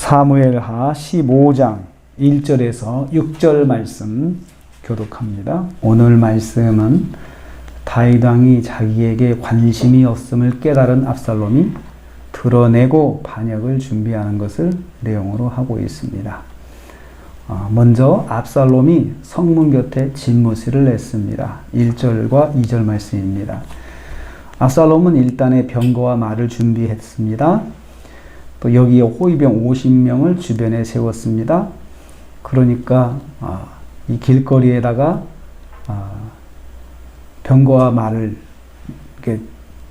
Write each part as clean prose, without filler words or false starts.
사무엘하 15장 1절에서 6절 말씀 교독합니다. 오늘 말씀은 다윗 왕이 자기에게 관심이 없음을 깨달은 압살롬이 드러내고 반역을 준비하는 것을 내용으로 하고 있습니다. 먼저 압살롬이 성문 곁에 진무실을 냈습니다. 1절과 2절 말씀입니다. 압살롬은 일단의 병거와 말을 준비했습니다. 또 여기에 호위병 50명을 주변에 세웠습니다. 그러니까 이 길거리에다가 병거와 말을 이렇게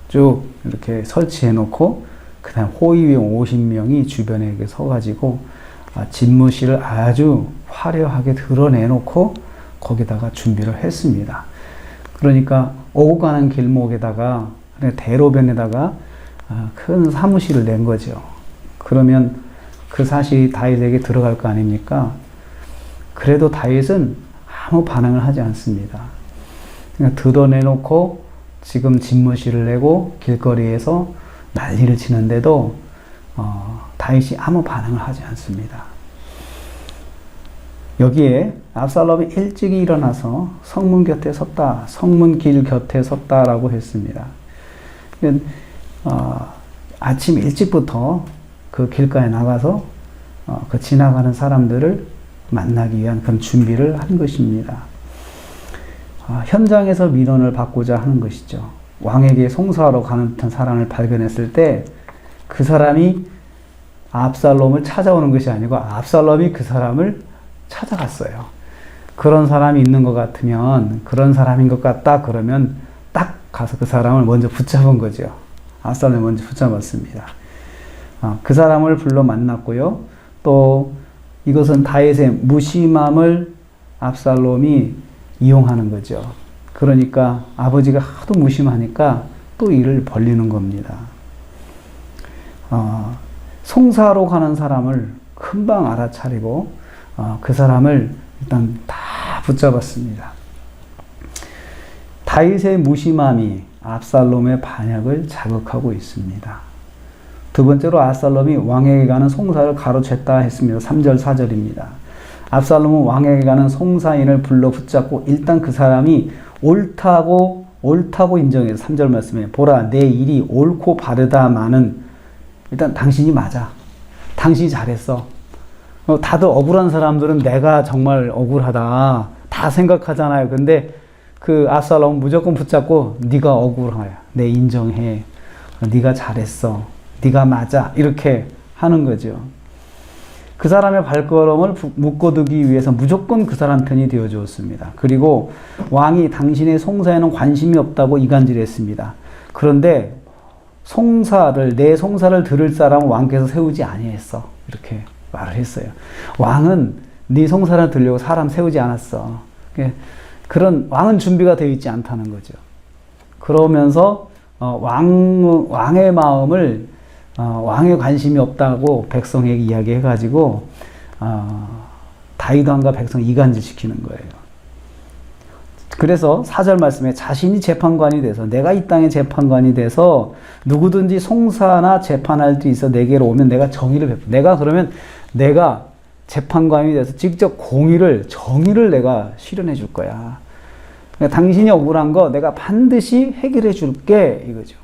쭉 이렇게 설치해 놓고 그다음 호위병 50명이 주변에 이렇게 서가지고 집무실을 아주 화려하게 드러내 놓고 거기다가 준비를 했습니다. 그러니까 오고 가는 길목에다가 대로변에다가 큰 사무실을 낸 거죠. 그러면 그 사실이 다윗에게 들어갈 거 아닙니까? 그래도 다윗은 아무 반응을 하지 않습니다. 그러니까 드러내놓고 지금 집무실을 내고 길거리에서 난리를 치는데도 다윗이 아무 반응을 하지 않습니다. 여기에 압살롬이 일찍이 일어나서 성문 곁에 섰다, 성문 길 곁에 섰다라고 했습니다. 아침 일찍부터 그 길가에 나가서 그 지나가는 사람들을 만나기 위한 그런 준비를 한 것입니다. 현장에서 민원을 받고자 하는 것이죠. 왕에게 송사하러 가는 듯한 사람을 발견했을 때 그 사람이 압살롬을 찾아오는 것이 아니고 압살롬이 그 사람을 찾아갔어요. 그런 사람이 있는 것 같으면, 그런 사람인 것 같다 그러면 딱 가서 그 사람을 먼저 붙잡은 거죠. 압살롬이 먼저 붙잡았습니다. 그 사람을 불러 만났고요. 또 이것은 다윗의 무심함을 압살롬이 이용하는 거죠. 그러니까 아버지가 하도 무심하니까 또 일을 벌리는 겁니다. 송사로 가는 사람을 금방 알아차리고 그 사람을 일단 다 붙잡았습니다. 다윗의 무심함이 압살롬의 반역을 자극하고 있습니다. 두 번째로 압살롬이 왕에게 가는 송사를 가로챘다 했습니다. 3절 4절입니다. 압살롬은 왕에게 가는 송사인을 불러 붙잡고 일단 그 사람이 옳다고 인정해서 3절 말씀에 보라 내 일이 옳고 바르다마는 일단 당신이 맞아. 당신이 잘했어. 다들 억울한 사람들은 내가 정말 억울하다 다 생각하잖아요. 근데 그 압살롬은 무조건 붙잡고 네가 억울해. 내 인정해. 네가 잘했어. 네가 맞아. 이렇게 하는 거죠. 그 사람의 발걸음을 묶어두기 위해서 무조건 그 사람 편이 되어 주었습니다. 그리고 왕이 당신의 송사에는 관심이 없다고 이간질했습니다. 그런데 내 송사를 들을 사람은 왕께서 세우지 아니했어. 이렇게 말을 했어요. 왕은 네 송사를 들려고 사람 세우지 않았어. 왕은 준비가 되어 있지 않다는 거죠. 그러면서 왕의 마음을 왕에 관심이 없다고 백성에게 이야기해가지고 다윗 왕과 백성 이간질시키는 거예요. 그래서 4절 말씀에 자신이 재판관이 돼서 내가 이 땅의 재판관이 돼서 누구든지 송사나 재판할 수 있어 내게로 오면 내가 정의를 베풀. 내가 재판관이 돼서 직접 정의를 내가 실현해 줄 거야. 그러니까 당신이 억울한 거 내가 반드시 해결해 줄게 이거죠.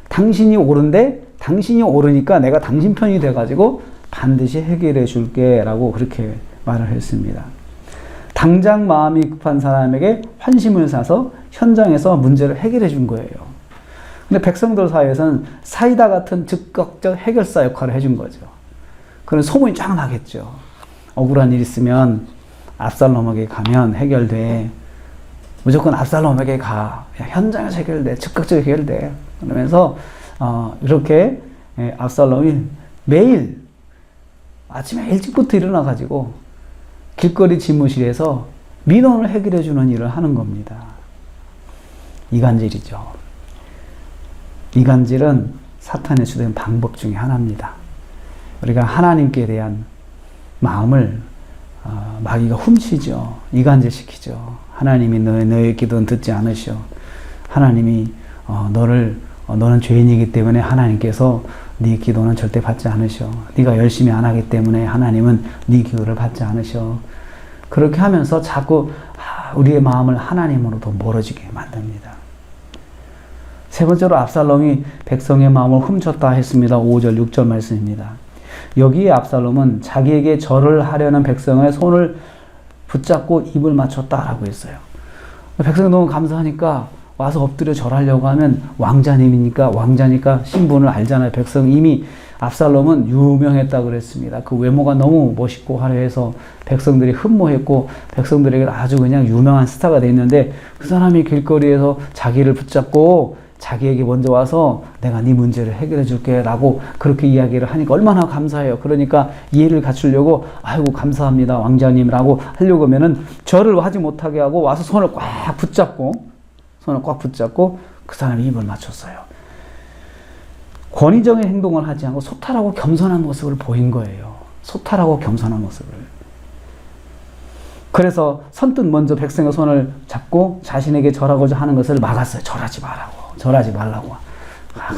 당신이 옳으니까 내가 당신 편이 돼가지고 반드시 해결해 줄게 라고 그렇게 말을 했습니다. 당장 마음이 급한 사람에게 환심을 사서 현장에서 문제를 해결해 준 거예요. 근데 백성들 사이에서는 사이다 같은 즉각적 해결사 역할을 해준 거죠. 그런 소문이 쫙 나겠죠. 억울한 일 있으면 압살롬에게 가면 해결돼. 무조건 압살롬에게 가. 현장에서 해결돼. 즉각적으로 해결돼. 그러면서 이렇게 압살롬이 매일 아침에 일찍부터 일어나가지고 길거리 집무실에서 민원을 해결해주는 일을 하는 겁니다. 이간질이죠. 이간질은 사탄의 주된 방법 중에 하나입니다. 우리가 하나님께 대한 마음을 마귀가 훔치죠. 이간질시키죠. 하나님이 너의 기도는 듣지 않으시오. 하나님이 너를 너는 죄인이기 때문에 하나님께서 네 기도는 절대 받지 않으셔. 네가 열심히 안 하기 때문에 하나님은 네 기도를 받지 않으셔. 그렇게 하면서 자꾸 우리의 마음을 하나님으로 더 멀어지게 만듭니다. 세 번째로 압살롬이 백성의 마음을 훔쳤다 했습니다. 5절 6절 말씀입니다. 여기에 압살롬은 자기에게 절을 하려는 백성의 손을 붙잡고 입을 맞췄다라고 했어요. 백성이 너무 감사하니까 와서 엎드려 절하려고 하면 왕자니까 신분을 알잖아요. 백성 이미 압살롬은 유명했다고 그랬습니다. 그 외모가 너무 멋있고 화려해서 백성들이 흠모했고 백성들에게 아주 그냥 유명한 스타가 돼 있는데 그 사람이 길거리에서 자기를 붙잡고 자기에게 먼저 와서 내가 네 문제를 해결해 줄게 라고 그렇게 이야기를 하니까 얼마나 감사해요. 그러니까 이해를 갖추려고 아이고 감사합니다 왕자님 라고 하려고 하면은 절을 하지 못하게 하고 와서 손을 꽉 붙잡고 그 사람이 입을 맞췄어요. 권위적인 행동을 하지 않고 소탈하고 겸손한 모습을 보인 거예요. 소탈하고 겸손한 모습을. 그래서 선뜻 먼저 백성의 손을 잡고 자신에게 절하고자 하는 것을 막았어요. 절하지 말라고.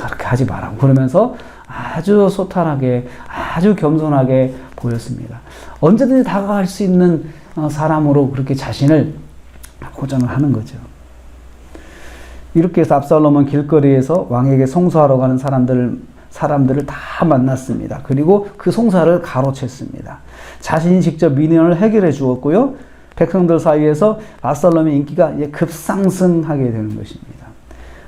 그렇게 하지 말라고. 그러면서 아주 소탈하게, 아주 겸손하게 보였습니다. 언제든지 다가갈 수 있는 사람으로 그렇게 자신을 포장을 하는 거죠. 이렇게 해서 압살롬은 길거리에서 왕에게 송사하러 가는 사람들을 다 만났습니다. 그리고 그 송사를 가로챘습니다. 자신이 직접 민원을 해결해 주었고요. 백성들 사이에서 압살롬의 인기가 이제 급상승하게 되는 것입니다.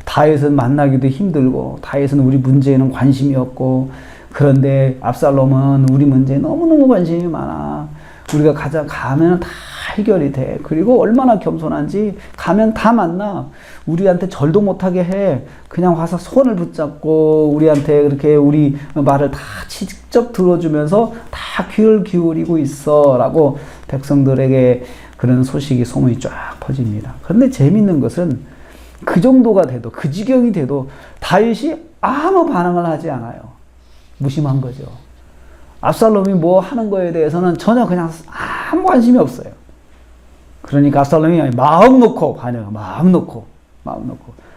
다윗은 만나기도 힘들고 다윗은 우리 문제에는 관심이 없고 그런데 압살롬은 우리 문제에 너무너무 관심이 많아. 우리가 가면 다 해결이 돼. 그리고 얼마나 겸손한지 가면 다 만나. 우리한테 절도 못하게 해. 그냥 와서 손을 붙잡고 우리한테 그렇게 우리 말을 다 직접 들어주면서 다 귀를 기울이고 있어 라고 백성들에게 그런 소문이 쫙 퍼집니다. 그런데 재밌는 것은 그 정도가 돼도 그 지경이 돼도 다윗이 아무 반응을 하지 않아요. 무심한 거죠. 압살롬이 뭐 하는 거에 대해서는 전혀 그냥 아무 관심이 없어요. 그러니까 압살롬이 마음 놓고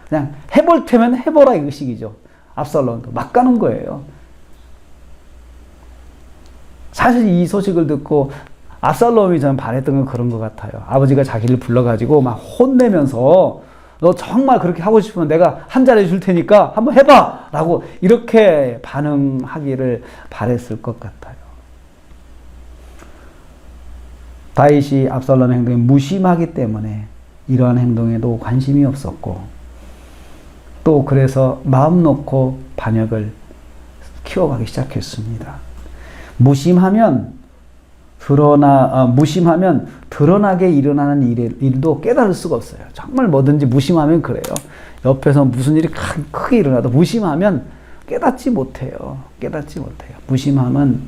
그냥 해볼 테면 해보라 이 식이죠. 압살롬도 막 가는 거예요. 사실 이 소식을 듣고 압살롬이 저는 바랬던 건 그런 것 같아요. 아버지가 자기를 불러가지고 막 혼내면서 너 정말 그렇게 하고 싶으면 내가 한 자리 줄 테니까 한번 해봐! 라고 이렇게 반응하기를 바랬을 것 같아요. 다윗이 압살롬의 행동에 무심하기 때문에 이러한 행동에도 관심이 없었고 또 그래서 마음 놓고 반역을 키워가기 시작했습니다. 무심하면 드러나게 일어나는 일도 깨달을 수가 없어요. 정말 뭐든지 무심하면 그래요. 옆에서 무슨 일이 크게 일어나도 무심하면 깨닫지 못해요. 무심하면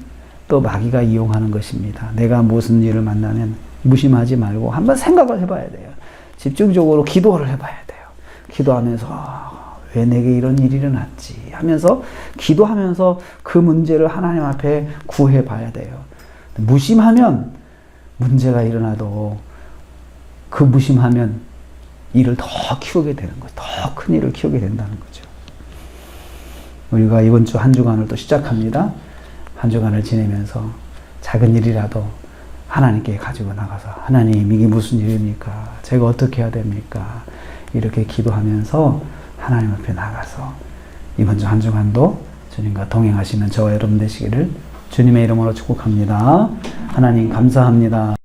또 마귀가 이용하는 것입니다. 내가 무슨 일을 만나면 무심하지 말고 한번 생각을 해봐야 돼요. 집중적으로 기도를 해봐야 돼요. 기도하면서 왜 내게 이런 일이 일어났지 하면서 기도하면서 그 문제를 하나님 앞에 구해봐야 돼요. 무심하면 문제가 일어나도 그 무심하면 일을 더 키우게 되는 거죠. 더 큰 일을 키우게 된다는 거죠. 우리가 이번 주 한 주간을 또 시작합니다. 한 주간을 지내면서 작은 일이라도 하나님께 가지고 나가서 하나님 이게 무슨 일입니까? 제가 어떻게 해야 됩니까? 이렇게 기도하면서 하나님 앞에 나가서 이번 주 한 주간도 주님과 동행하시는 저와 여러분 되시기를 주님의 이름으로 축복합니다. 하나님 감사합니다.